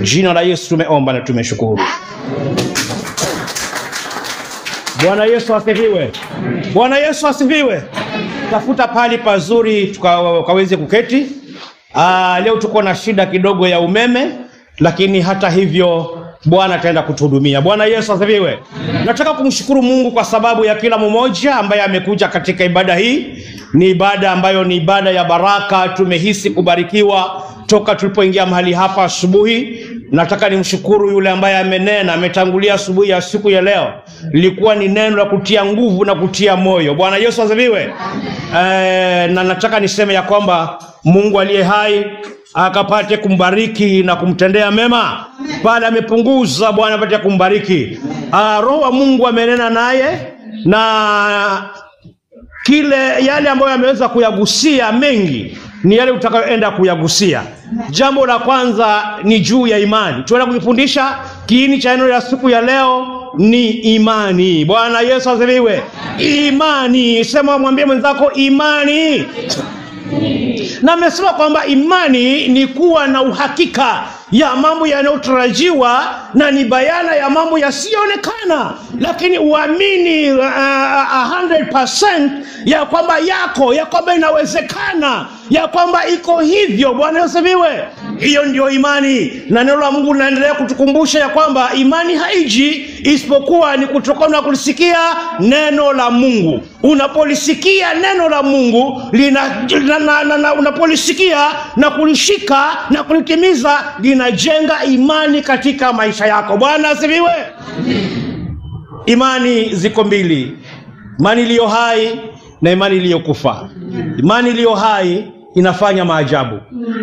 Jina la Yesu tumeomba na tumeshukuru. Bwana Yesu asifiwe. Bwana Yesu asifiwe. Tafuta pali pazuri tukaweze kuketi. Leo tuko na shida kidogo ya umeme, lakini hata hivyo Bwana ataenda kutuhudumia. Bwana Yesu asifiwe. Nataka kumshukuru Mungu kwa sababu ya kila mmoja ambaye amekuja katika ibada hii. Ni ibada ambayo ni ibada ya baraka. Tumehisi kubarikiwa toka tulipoingia mahali hapa asubuhi. Nataka nimshukuru yule ambaye amenena, ametangulia asubuhi ya siku ya leo. Lilikuwa ni neno la kutia nguvu na kutia moyo. Bwana Yesu asifiwe. Na nataka niseme ya kwamba Mungu aliye hai akapate kumbariki na kumtendea mema. Pale amepunguza, Bwana apate kumbariki. Roho wa Mungu amenena naye, na yale ambayo ameweza kuyagusia mengi ni yale utakayoenda kuyagusia. Jambo la kwanza ni juu ya imani. Tunaenda kujifundisha kiini cha neno la siku ya leo ni imani. Bwana Yesu asifiwe. Imani. Sema, mwambie mwenzako imani. Na amesema kwamba imani ni kuwa na uhakika ya mambo yanayotarajiwa na ni bayana ya mambo yasiyoonekana, lakini uamini 100% ya kwamba ya kwamba inawezekana, ya kwamba iko hivyo. Bwana Yesu asifiwe. Hiyo ndio imani. Na neno la Mungu linaendelea kutukumbusha ya kwamba imani haiji isipokuwa ni kutokana na kulisikia neno la Mungu. Unapolisikia neno la Mungu, unapolisikia na kulishika na kulitimiza, linajenga imani katika maisha yako. Bwana asifiwe. Imani ziko mbili. Imani iliyo hai na imani iliyokufa. Imani iliyo hai inafanya maajabu.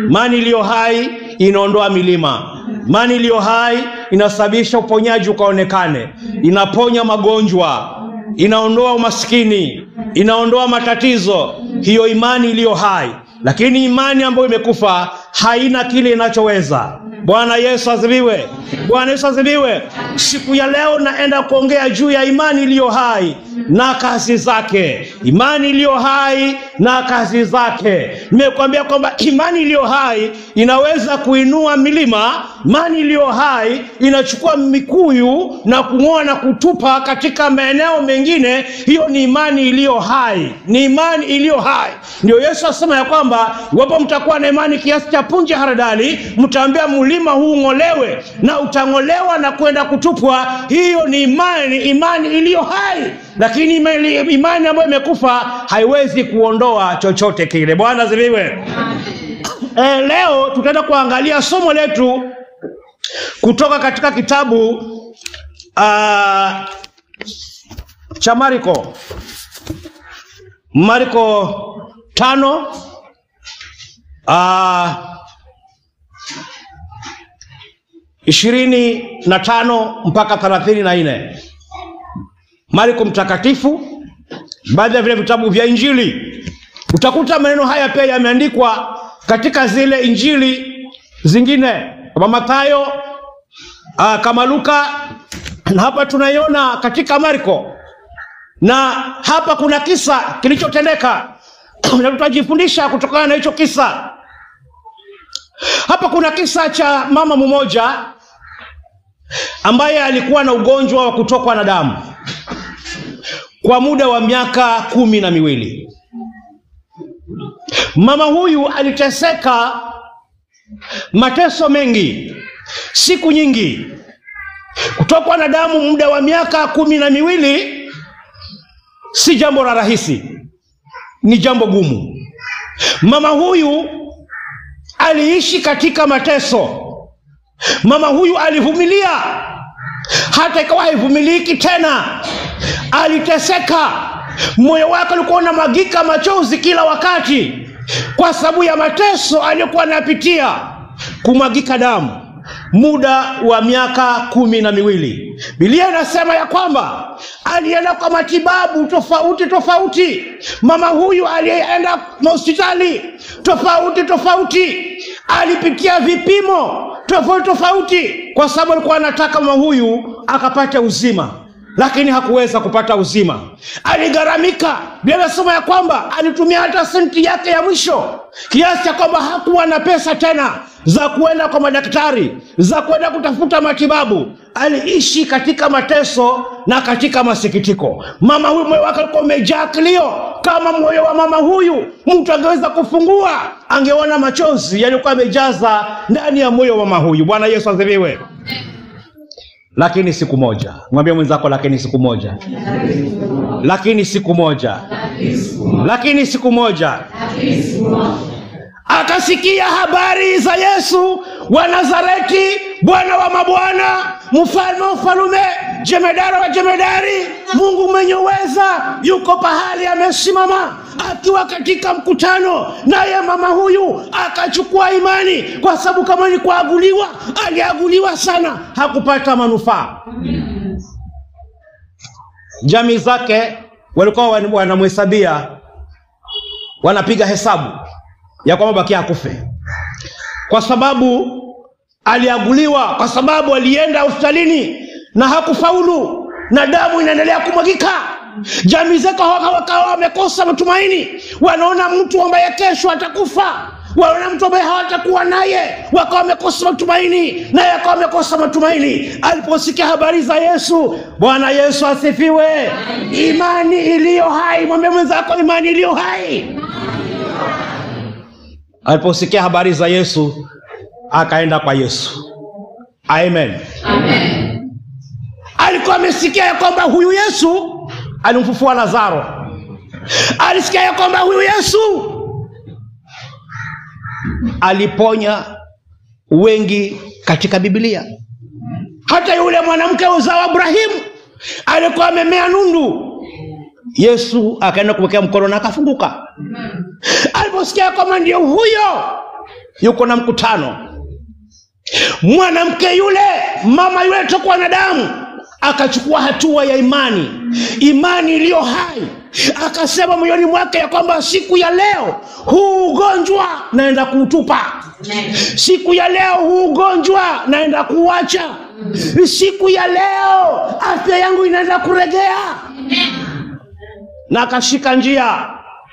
Imani iliyo hai inaondoa milima. Imani iliyo hai inasababisha uponyaji ukaonekane. Inaponya magonjwa, inaondoa umaskini, inaondoa matatizo. Hiyo imani iliyo hai. Lakini imani ambayo imekufa haina kile inachoweza. Bwana Yesu asifiwe. Bwana Yesu asifiwe. Siku ya leo naenda kuongea juu ya imani iliyo hai na kazi zake. Imani iliyo hai na kazi zake. Nimekuambia kwamba imani iliyo hai inaweza kuinua milima. Imani iliyo hai inachukua mikuyu na kung'oa na kutupa katika maeneo mengine. Hiyo ni imani iliyo hai. Ni imani iliyo hai. Ndio Yesu asema ya kwamba iwapo mtakuwa na imani kiasi cha punje haradali, mtaambia mlima huu ng'olewe, na utang'olewa na kwenda kutupwa. Hiyo ni imani iliyo hai. Lakini imani ambayo imekufa haiwezi kuondoa chochote kile. Bwana asifiwe. Leo tutaenda kuangalia somo letu kutoka katika kitabu cha Marko 5 25 mpaka 34. Marko mtakatifu, baadhi ya vile vitabu vya Injili. Utakuta maneno haya pia yameandikwa katika zile Injili zingine kama Mathayo, kama Luka, na hapa tunaiona katika Marko. Na hapa kuna kisa kilichotendeka na tutajifundisha kutokana na hicho kisa. Hapa kuna kisa cha mama mmoja ambaye alikuwa na ugonjwa wa kutokwa na damu kwa muda wa miaka 12. Mama huyu aliteseka mateso mengi, siku nyingi. Kutokwa na damu muda wa miaka 12 si jambo la rahisi, ni jambo gumu. Mama huyu aliishi katika mateso. Mama huyu alivumilia hata ikawa haivumiliki tena. Aliteseka, moyo wake ulikuwa unamwagika machozi kila wakati kwa sababu ya mateso aliyokuwa anapitia, kumwagika damu muda wa miaka 12. Biblia inasema ya kwamba alienda kwa matibabu tofauti. Mama huyu alienda hospitali tofauti. Alipitia vipimo tofauti kwa sababu alikuwa anataka mama huyu akapate uzima, lakini hakuweza kupata uzima. Aligharamika. Biblia inasema ya kwamba alitumia hata senti yake ya mwisho kiasi cha kwamba hakuwa na pesa tena za kuenda kwa madaktari, za kuenda kutafuta matibabu. Aliishi katika mateso na katika masikitiko. Mama huyu moyo wake ulikuwa umejaa kilio. Kama moyo wa mama huyu mtu angeweza kufungua, angeona machozi yalikuwa yamejaza ndani ya moyo wa mama huyu. Bwana Yesu asifiwe. Lakini siku moja, mwambie mwenzako, lakini siku moja. Lakini siku moja. Lakini siku moja. Akasikia habari za Yesu wa Nazareti, Bwana wa mabwana, mfalme wa falume, jemedari wa jemedari, Mungu mwenye uweza, yuko pahali amesimama akiwa katika mkutano. Naye mama huyu akachukua imani, kwa sababu kama ni kuaguliwa, aliaguliwa sana, hakupata manufaa. Jamii zake walikuwa wanamhesabia, wanapiga hesabu ya kwamba bakia akufe, kwa sababu aliaguliwa, kwa sababu alienda hospitalini na hakufaulu na damu inaendelea kumwagika. Jamii zake wakawa wamekosa matumaini. Wanaona mtu ambaye kesho atakufa, wanaona mtu ambaye hawatakuwa naye, wakawa wamekosa matumaini, naye akawa amekosa matumaini. Aliposikia habari za Yesu, Bwana Yesu asifiwe, imani iliyo hai. Mwambie mwenzako, imani iliyo hai. Aliposikia habari za Yesu, akaenda kwa Yesu. Amen. Amen. Alikuwa amesikia ya kwamba huyu Yesu alimfufua Lazaro. Alisikia ya kwamba huyu Yesu aliponya wengi katika Biblia. Hata yule mwanamke uzao wa Ibrahimu alikuwa amemea nundu, Yesu akaenda kumwekea mkono na akafunguka. Aliposikia kwamba ndio huyo yuko na mkutano, mwanamke yule, mama yule tokwa na damu, akachukua hatua ya imani, imani iliyo hai. Akasema moyoni mwake ya kwamba siku ya leo huu ugonjwa naenda kuutupa. Siku ya leo huu ugonjwa naenda kuacha. Siku ya leo afya yangu inaenda kuregea. Na akashika njia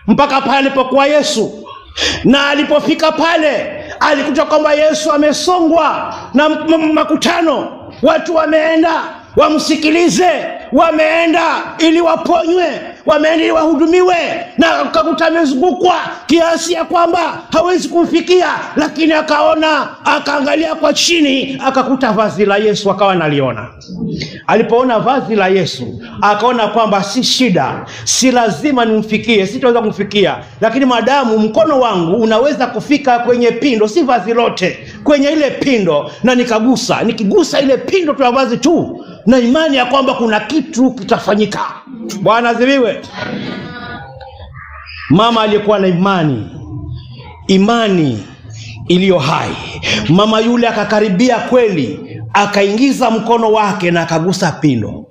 mpaka pale alipokuwa Yesu. Na alipofika pale, alikuta kwamba Yesu amesongwa na makutano. Watu wameenda wamsikilize, wameenda ili waponywe, wameenda ili wahudumiwe, na akakuta amezungukwa kiasi ya kwamba hawezi kumfikia. Lakini akaona, akaangalia kwa chini, akakuta vazi la Yesu, akawa analiona. Alipoona vazi la Yesu, akaona kwamba si shida, si lazima nimfikie, sitaweza kumfikia, lakini madamu mkono wangu unaweza kufika kwenye pindo, si vazi lote, kwenye ile pindo, na nikagusa, nikigusa ile pindo tu ya vazi tu, na imani ya kwamba kuna kitu kitafanyika. Bwana asifiwe. Mama alikuwa na imani iliyo hai. Mama yule akakaribia kweli, akaingiza mkono wake na akagusa pindo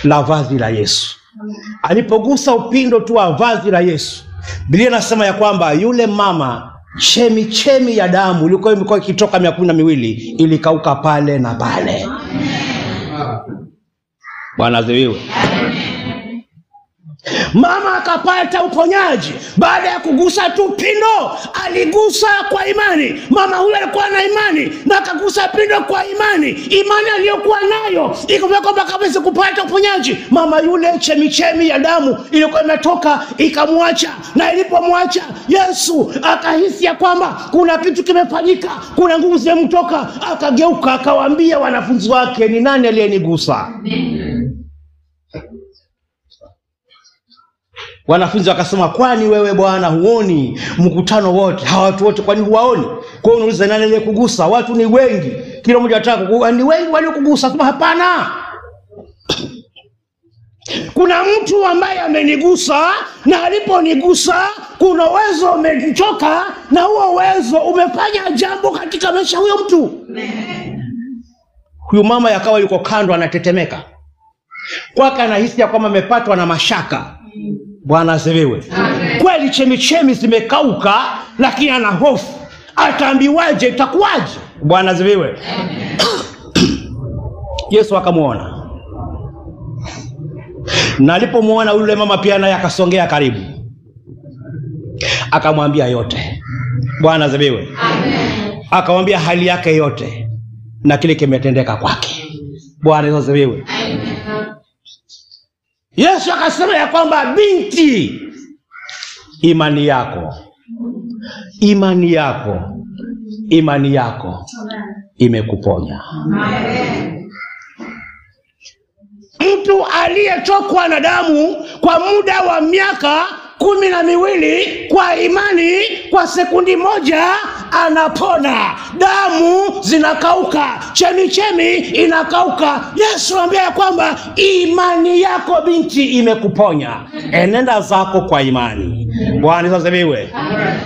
la vazi la Yesu. Alipogusa upindo tu wa vazi la Yesu, Biblia inasema ya kwamba yule mama, chemi ya damu ilikuwa ikitoka 12 ilikauka pale na pale. Bwana asifiwe. Mama akapata uponyaji baada ya kugusa tu pindo. Aligusa kwa imani. Mama huyu alikuwa na imani na akagusa pindo kwa imani. Imani aliyokuwa nayo ikafanya kwamba kabisa kupata uponyaji. Mama yule, chemi ya damu ilikuwa imetoka ikamwacha, na ilipomwacha Yesu akahisi ya kwamba kuna kitu kimefanyika, kuna nguvu zimemtoka. Akageuka akawaambia wanafunzi wake, ni nani aliyenigusa? Wanafunzi wakasema, kwani wewe Bwana huoni mkutano wote, hawa watu wote kwani huwaoni? Kwa hiyo unauliza nani aliyekugusa? Watu ni wengi, kila mmoja anataka kugusa, ni wengi waliokugusa. Sema hapana, kuna mtu ambaye amenigusa, na aliponigusa kuna uwezo umetoka, na huo uwezo umefanya jambo katika maisha huyo mtu. Huyu mama yakawa yuko kando anatetemeka. Kwake anahisi ya kwamba amepatwa na mashaka. Bwana asifiwe. Kweli chemichemi zimekauka, lakini ana hofu. Ataambiwaje, itakuwaje? Bwana asifiwe. Yesu akamuona. Na alipomuona yule mama pia naye akasongea karibu. Akamwambia yote. Bwana asifiwe. Amen. Akamwambia hali yake yote na kile kimetendeka kwake. Bwana asifiwe. Amen. Yesu akasema ya kwamba binti, imani yako imekuponya. Amen. Mtu aliyetokwa na damu kwa muda wa miaka 12 kwa imani, kwa sekundi moja anapona. Damu zinakauka, chemichemi inakauka. Yesu anambia kwamba imani yako binti imekuponya. Enenda zako kwa imani. Bwana asifiwe.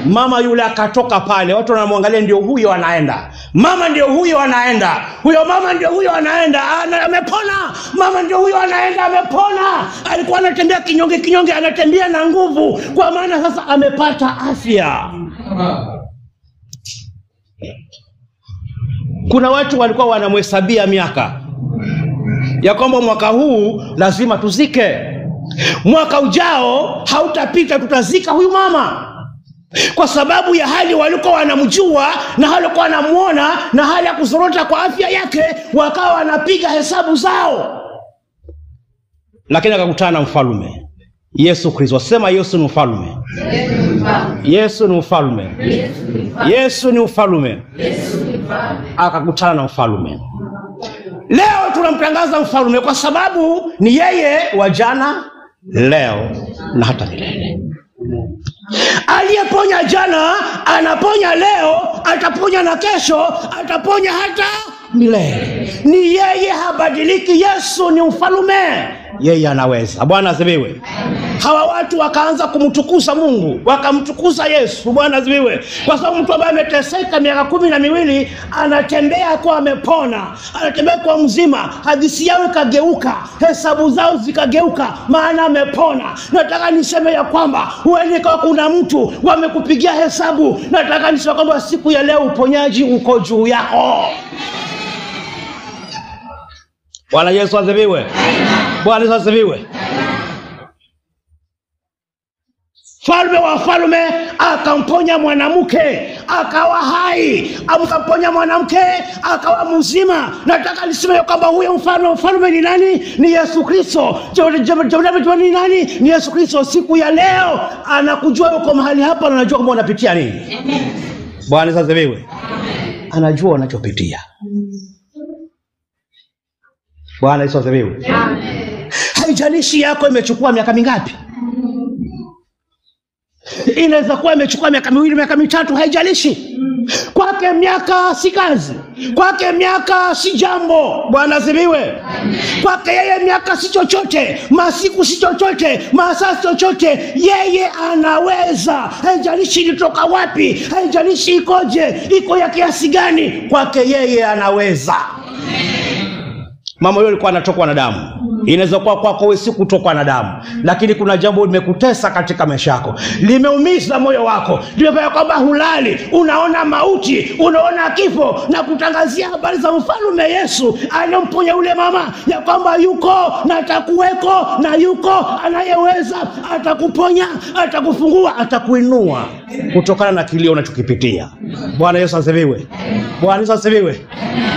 Mama yule akatoka pale, watu wanamwangalia, ndio huyo anaenda. Mama ndio huyo anaenda. Huyo mama ndio huyo anaenda, amepona. Mama ndio huyo anaenda, amepona. Alikuwa anatembea kinyonge, anatembea na nguvu, kwa maana sasa amepata afya. Kuna watu walikuwa wanamhesabia miaka ya kwamba mwaka huu lazima tuzike, mwaka ujao hautapita tutazika huyu mama, kwa sababu ya hali walikuwa wanamjua na hali walikuwa wanamuona na hali ya kuzorota kwa afya yake, wakawa wanapiga hesabu zao. Lakini akakutana na mfalme Yesu Kristo. Sema Yesu ni mfalme. Yesu ni mfalme. Yesu ni mfalme. Akakutana na mfalme. Leo tunamtangaza mfalme kwa sababu ni yeye wa jana, leo na hata milele. Aliyeponya jana anaponya leo, ataponya na kesho, ataponya hata milele. Ni yeye, habadiliki. Yesu ni mfalme, yeye anaweza. Bwana asifiwe. Hawa watu wakaanza kumtukuza Mungu, wakamtukuza Yesu. Bwana asifiwe. Kwa sababu mtu ambaye ameteseka miaka 12 anatembea kwa amepona, anatembea kwa mzima, hadithi yao ikageuka, hesabu zao zikageuka, maana amepona. Nataka niseme ya kwamba huenda kwa kuna mtu wamekupigia hesabu, nataka niseme kwamba siku ya leo uponyaji uko juu yako. Bwana Yesu asifiwe. Bwana Yesu asifiwe. Mfalme wa falme akamponya mwanamke akawa hai, akamponya mwanamke akawa mzima. Nataka niseme kwamba huyo mfalme ni nani? Ni Yesu Kristo. Ni nani? Ni Yesu Kristo. Siku ya leo anakujua uko mahali hapa na anajua kama unapitia nini. Bwana Yesu asifiwe. Anajua unachopitia. Bwana Yesu asifiwe. Amen. Haijalishi yako imechukua miaka mingapi. Inaweza kuwa imechukua miaka 2, miaka 3, haijalishi. Kwake miaka si kazi, kwake miaka si jambo. Bwana asifiwe. Kwake yeye miaka si chochote, masiku si chochote, masaa si chochote. Yeye anaweza, haijalishi ilitoka wapi, haijalishi ikoje, iko ya kiasi gani, kwake yeye anaweza. Mama yule alikuwa anatokwa na damu. Inaweza kuwa kwako wewe si kutokwa na damu, lakini kuna jambo limekutesa katika maisha yako, limeumiza moyo wako, limefanya kwamba hulali, unaona mauti, unaona kifo, na kutangazia habari za mfalme Yesu aliyemponya yule mama ya kwamba yuko na atakuweko na yuko anayeweza, atakuponya, atakufungua, atakuinua kutokana na kilio unachokipitia. Bwana Yesu asifiwe. Bwana Yesu asifiwe.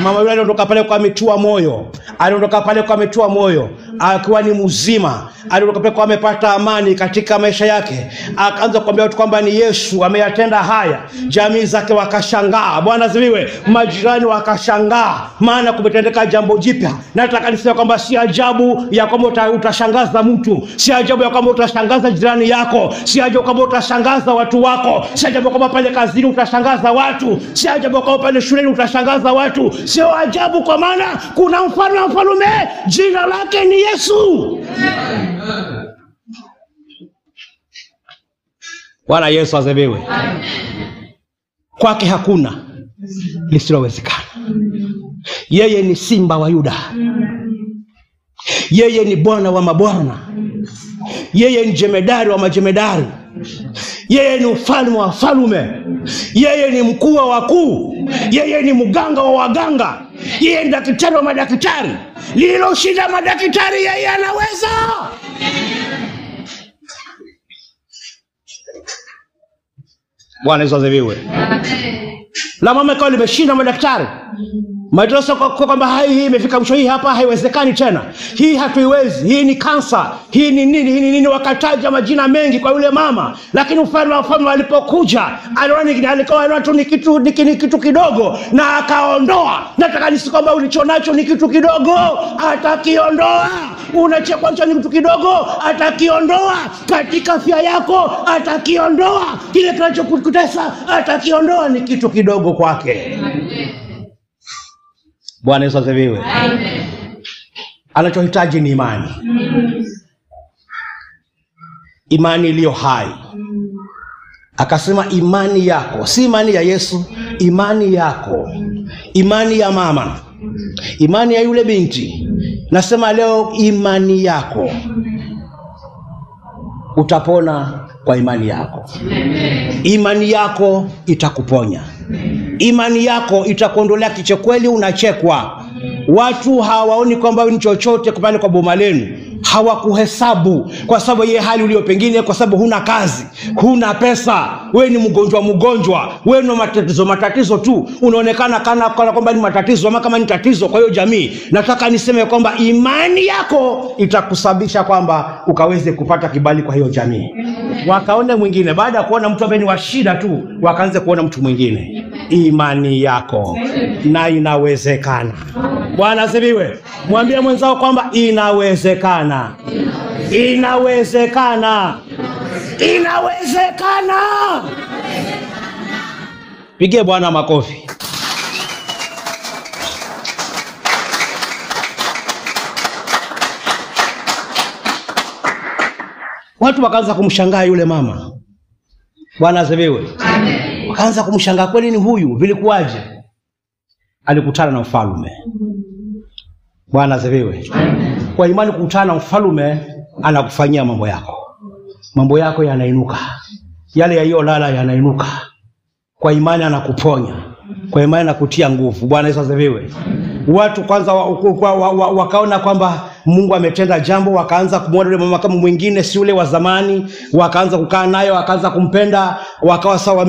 Mama yule aliondoka pale kwa ametua moyo, aliondoka pale kwa ametua moyo akiwa ni mzima, aliondoka pale kwa amepata amani katika maisha yake. Akaanza kuambia watu kwamba ni Yesu ameyatenda haya. Jamii zake wakashangaa. Bwana asifiwe. Majirani wakashangaa, maana kumetendeka jambo jipya. Nataka niseme kwamba si ajabu ya kwamba utashangaza mtu, si ajabu ya kwamba utashangaza jirani yako, si ajabu kwamba utashangaza watu wako, si ajabu kwamba pale kazini utashangaza watu, si ajabu kwamba pale shuleni utashangaza watu. Sio ajabu, kwa maana kuna mfalme, jina lake ni Yesu. Bwana Yesu asifiwe. Kwake hakuna lisilowezekana. Yeye ni Simba wa Yuda. Yeye ni Bwana wa mabwana. Yeye ni jemedari wa majemedari. Yeye ni mfalme wa falme. Yeye ni mkuu wa wakuu. Yeye ni mganga wa waganga. Yeye ni daktari wa madaktari. Lililoshinda madaktari yeye anaweza. Bwana Yesu asifiwe. La mama kwa limeshinda madaktari. Madrasa kwa kwamba hii imefika mwisho, hii hapa haiwezekani tena. Hii hatuiwezi. Hii ni kansa. Hii ni nini? Hii ni nini? Wakataja majina mengi kwa yule mama. Lakini ufalme alipokuja, aliona tu ni kitu kidogo na akaondoa. Nataka nisi kwamba ulichonacho ni kitu kidogo, atakiondoa. Unachekwacho ni kitu kidogo, atakiondoa. Katika afya yako atakiondoa. Kile kinachokutesa atakiondoa, ni kitu kidogo kwake. Bwana Yesu asifiwe. Anachohitaji ni imani. Imani iliyo hai. Akasema imani yako, si imani ya Yesu, imani yako. Imani ya mama, imani ya yule binti. Nasema leo imani yako. Utapona kwa imani yako. Imani yako itakuponya. Imani yako itakuondolea kichekweli, unachekwa. Watu hawaoni kwamba ni chochote kupale kwa boma lenu. Hawakuhesabu kwa sababu ye hali ulio pengine, kwa sababu huna kazi, huna pesa, wewe ni mgonjwa, wewe ni matatizo tu. Unaonekana kana kwamba ni matatizo ama kama ni tatizo kwa hiyo jamii. Nataka niseme kwamba imani yako itakusababisha kwamba ukaweze kupata kibali kwa hiyo jamii. Wakaone mwingine, baada ya kuona mtu ambaye ni wa shida tu, wakaanze kuona mtu mwingine. Imani yako na inawezekana. Bwana asifiwe. Mwambie mwenzao kwamba inawezekana. Inawezekana. Inawezekana. Pigie Bwana makofi. Watu wakaanza kumshangaa yule mama. Bwana asifiwe. Wakaanza kumshangaa, kweli ni huyu, vilikuwaje? Alikutana na mfalme. Bwana asifiwe. Kwa imani kukutana na mfalme, anakufanyia mambo yako. Mambo yako yanainuka. Yale yaliyolala yanainuka. Kwa imani anakuponya. Kwa imani anakutia nguvu. Bwana Yesu asifiwe. Watu kwanza wakaona kwamba Mungu ametenda jambo, wakaanza kumwona yule mama kama mwingine, si yule wa zamani. Wakaanza kukaa naye, wakaanza kumpenda, wakawa sawa,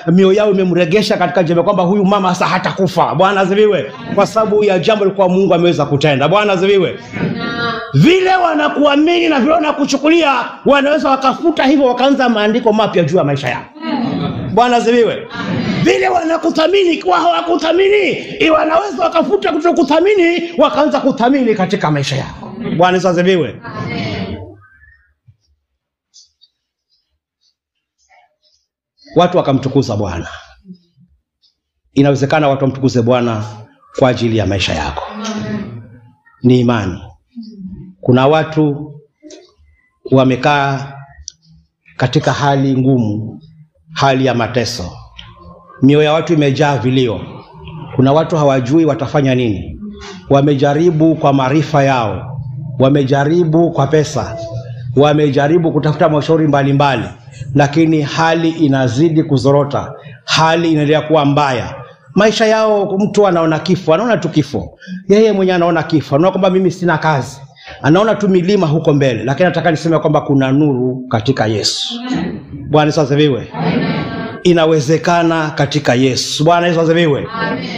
mioyo yao imemregesha katika jambo kwamba huyu mama sasa hatakufa. Bwana asifiwe. Kwa sababu ya jambo lilikuwa Mungu ameweza kutenda. Bwana asifiwe. Vile wanakuamini na vile wanakuchukulia, wanaweza wakafuta hivyo, wakaanza maandiko mapya juu ya maisha yao. Bwana asifiwe. Vile wanakuthamini kwa hawakuthamini, wanaweza wakafuta kutokuthamini, wakaanza kuthamini katika maisha yako. Bwana Yesu asifiwe. Watu wakamtukuza Bwana. Inawezekana watu wamtukuze Bwana kwa ajili ya maisha yako. Ni imani. Kuna watu wamekaa katika hali ngumu, hali ya mateso. Mioyo ya watu imejaa vilio. Kuna watu hawajui watafanya nini. Wamejaribu kwa maarifa yao, wamejaribu kwa pesa, wamejaribu kutafuta mashauri mbalimbali, lakini hali inazidi kuzorota, hali inaendelea kuwa mbaya. Maisha yao, mtu anaona kifo, anaona tu kifo. Yeye mwenyewe anaona kifo, anaona kwamba mimi sina kazi, anaona tu milima huko mbele. Lakini nataka niseme kwamba kuna nuru katika Yesu. Bwana Yesu asifiwe. Inawezekana katika Yesu. Bwana Yesu asifiwe.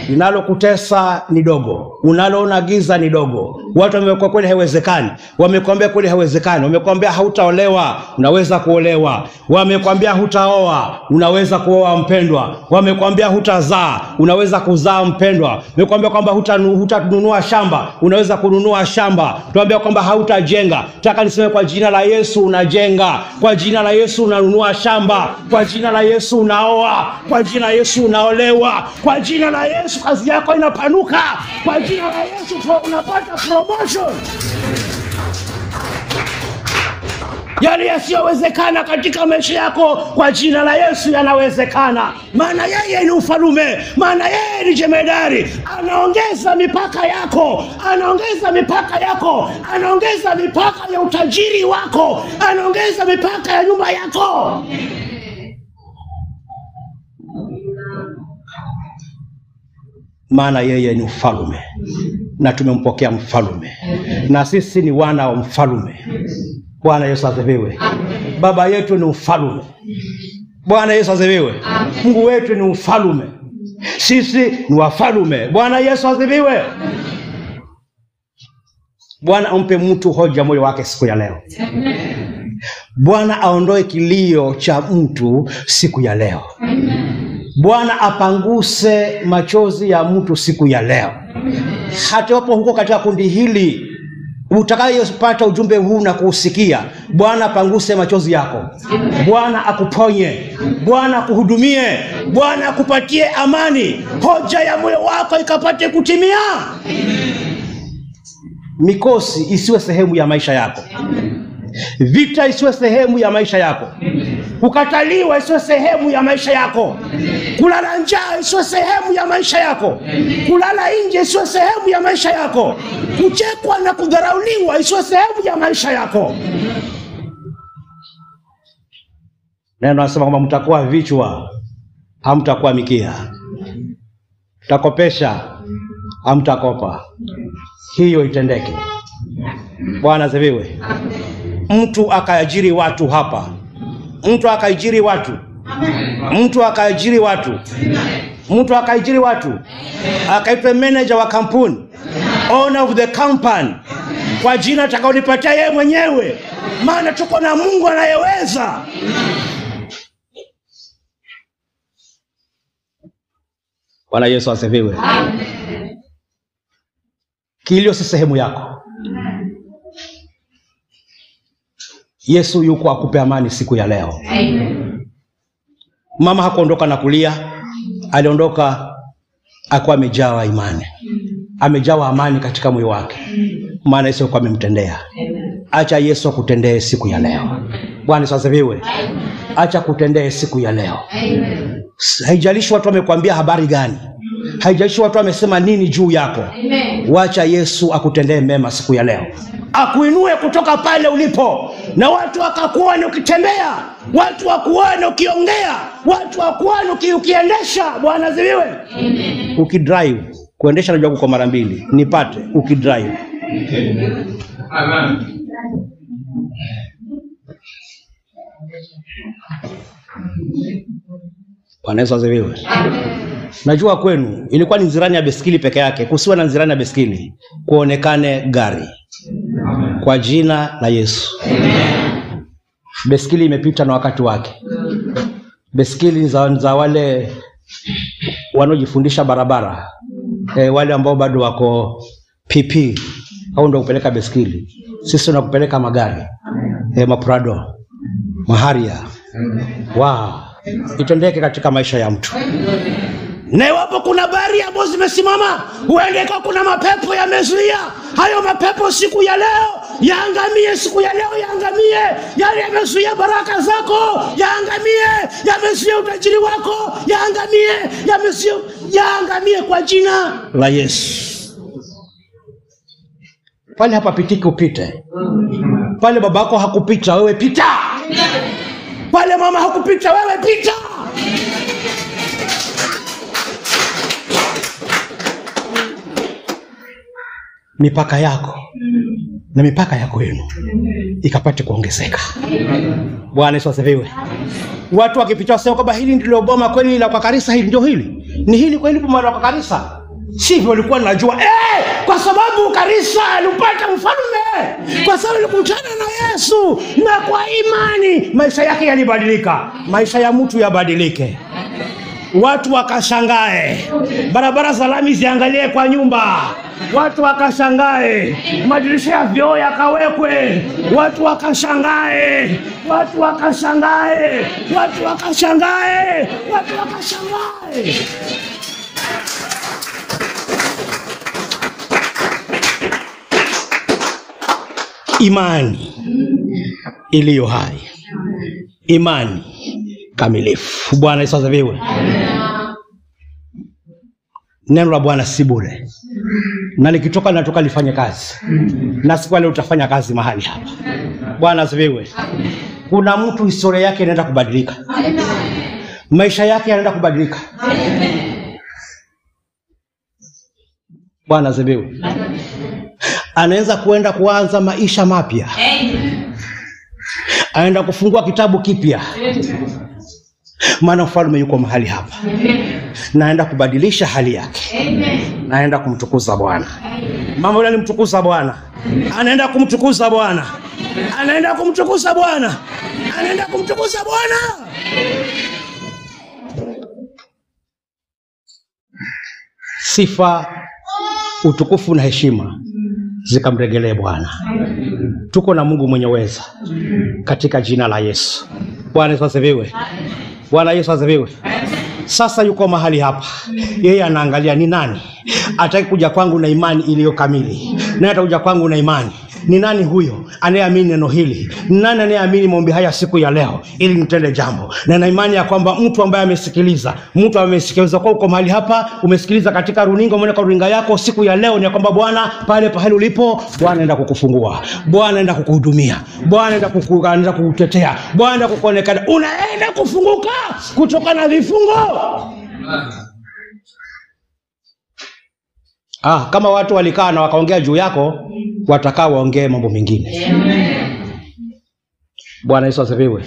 Linalokutesa ni dogo, unaloona giza ni dogo. Watu wamekuwa kweli haiwezekani, wamekwambia kweli haiwezekani, wamekwambia hautaolewa, unaweza kuolewa. Wamekwambia hutaoa, unaweza kuoa mpendwa. Wamekwambia hutazaa, unaweza kuzaa mpendwa. Wamekwambia kwamba hutanunua shamba, unaweza kununua shamba. Tuambia kwamba hautajenga, nataka niseme kwa jina la Yesu unajenga. Kwa jina la Yesu unanunua shamba. Kwa jina la Yesu unaoa. Kwa jina la Yesu unaolewa. Kwa jina la Yesu kazi yako inapanuka. Kwa jina la Yesu unapata promotion. Yale yasiyowezekana katika maisha yako, kwa jina la Yesu yanawezekana. Maana yeye ni ufalme, maana yeye ni jemedari. Anaongeza mipaka yako, anaongeza mipaka yako, anaongeza mipaka ya utajiri wako, anaongeza mipaka ya nyumba yako. Maana yeye ni mfalme na tumempokea mfalme, na sisi ni wana wa mfalme. Bwana Yesu asifiwe. Baba yetu ni mfalme. Bwana Yesu asifiwe. Mungu wetu ni ufalme. Sisi ni wafalme. Bwana Yesu asifiwe. Bwana ampe mtu hoja moyo wake siku ya leo. Bwana aondoe kilio cha mtu siku ya leo. Bwana apanguse machozi ya mtu siku ya leo. Hata wapo huko katika kundi hili utakayopata ujumbe huu na kuusikia, Bwana apanguse machozi yako. Bwana akuponye. Bwana akuhudumie. Bwana akupatie amani. Hoja ya moyo wako ikapate kutimia. Mikosi isiwe sehemu ya maisha yako. Vita isiwe sehemu ya maisha yako. Kukataliwa isiwe sehemu ya maisha yako. Kulala njaa isiwe sehemu ya maisha yako. Kulala nje isiwe sehemu ya maisha yako. Kuchekwa na kudharauliwa isiwe sehemu ya maisha yako. Neno nasema kwamba mtakuwa vichwa, hamtakuwa mikia. Mtakopesha, hamtakopa. Hiyo itendeke. Bwana asifiwe. Mtu akaajiri watu hapa. Mtu akaajiri watu. Mtu akaajiri watu. Mtu akaajiri watu. Akaitwa manager wa kampuni, owner of the company, kwa jina atakaonipatia yeye mwenyewe, maana tuko na Mungu anayeweza. Bwana Yesu asifiwe. Kilio si sehemu yako. Yesu yuko akupe amani siku ya leo. Mama hakuondoka na kulia, aliondoka akiwa amejawa imani. Amejawa amani katika moyo wake, maana Yesu alikuwa amemtendea. Acha Yesu akutendee siku ya leo. Bwana asifiwe. Acha kutendee siku ya leo. Haijalishi watu wamekwambia habari gani. Haijalishi watu wamesema nini juu yako. Wacha Yesu akutendee mema siku ya leo. Akuinue kutoka pale ulipo, na watu wakakuone ukitembea, watu wakuone ukiongea, watu wakuone ukiendesha. Bwana asifiwe. Ukidrive, kuendesha najua kuko mara mbili. Nipate ukidrive. Amen. Bwana Yesu asifiwe. Najua kwenu ilikuwa ni nzirani ya beskili peke yake. Kusiwe na nzirani ya beskili, kuonekane gari. Kwa jina la Yesu. Beskili imepita na wakati wake. Beskili za wale wanaojifundisha barabara, wale ambao bado wako PP, au ndio kupeleka beskili. Sisi tunakupeleka magari, maprado, maharia. Wow. Itendeke katika maisha ya mtu. Na iwapo kuna bari ambazo zimesimama, huende kwa kuna mapepo yamezuia, hayo mapepo siku ya leo yaangamie. Siku ya leo yaangamie. Yale yamezuia baraka zako yaangamie. Yamezuia utajiri wako yaangamie. Yaangamie kwa jina la Yesu. Pale hapa pitiki upite. Pale babako hakupita, wewe pita. Pale mama hakupita, wewe pita. Mipaka yako na mipaka yako yenu ikapate kuongezeka. Bwana Yesu asifiwe. Watu wakipita wasema kwamba hili ndilo boma kweli la kwa kanisa, hili ndio hili. Ni hili kweli boma la kwa kanisa. Sivyo walikuwa najua. Kwa sababu kanisa alipata mfalme. Kwa sababu alikutana na Yesu, na kwa imani maisha yake yalibadilika. Maisha ya mtu yabadilike. Watu wakashangae. Barabara za lami ziangalie kwa nyumba. Watu wakashangae. Madirisha ya vioo yakawekwe. Watu wakashangae. Watu wakashangae. Watu wakashangae. Watu wakashangae. Imani iliyo hai. Imani kamilifu. Bwana Yesu asifiwe. Neno la Bwana si bure. Na likitoka linatoka lifanye kazi. Na siku leo utafanya kazi mahali hapa. Bwana asifiwe. Kuna mtu historia yake inaenda kubadilika. Maisha yake yanaenda kubadilika. Bwana asifiwe. Anaweza kuenda kuanza maisha mapya. Aenda kufungua kitabu kipya. Maana mfalme yuko mahali hapa. Naenda kubadilisha hali yake. Naenda kumtukuza Bwana. Mama yule alimtukuza Bwana. Anaenda kumtukuza Bwana. Anaenda kumtukuza Bwana. Anaenda kumtukuza Bwana. Sifa, utukufu na heshima zikamregelee Bwana. Tuko na Mungu mwenye uweza katika jina la Yesu. Bwana Yesu asifiwe. Bwana Yesu asifiwe. Sasa yuko mahali hapa. Yeye anaangalia ni nani ataki kuja kwangu na imani iliyo kamili. Na atakuja kwangu na imani. Ni nani huyo anayeamini neno hili? Ni nani anayeamini maombi haya siku ya leo ili nitende jambo? Na imani ya kwamba mtu ambaye amesikiliza, kwa uko mahali hapa, umesikiliza katika runinga, umeona kwa runinga yako siku ya leo, ni kwamba Bwana pale pahali ulipo, Bwana anaenda kukufungua. Bwana anaenda kukuhudumia. Bwana anaenda kukutetea. Bwana anaenda kukuonekana. Unaenda kufunguka kutoka na vifungo. Kama watu walikaa na wakaongea juu yako, watakao waongee mambo mengine. Bwana Yesu asifiwe.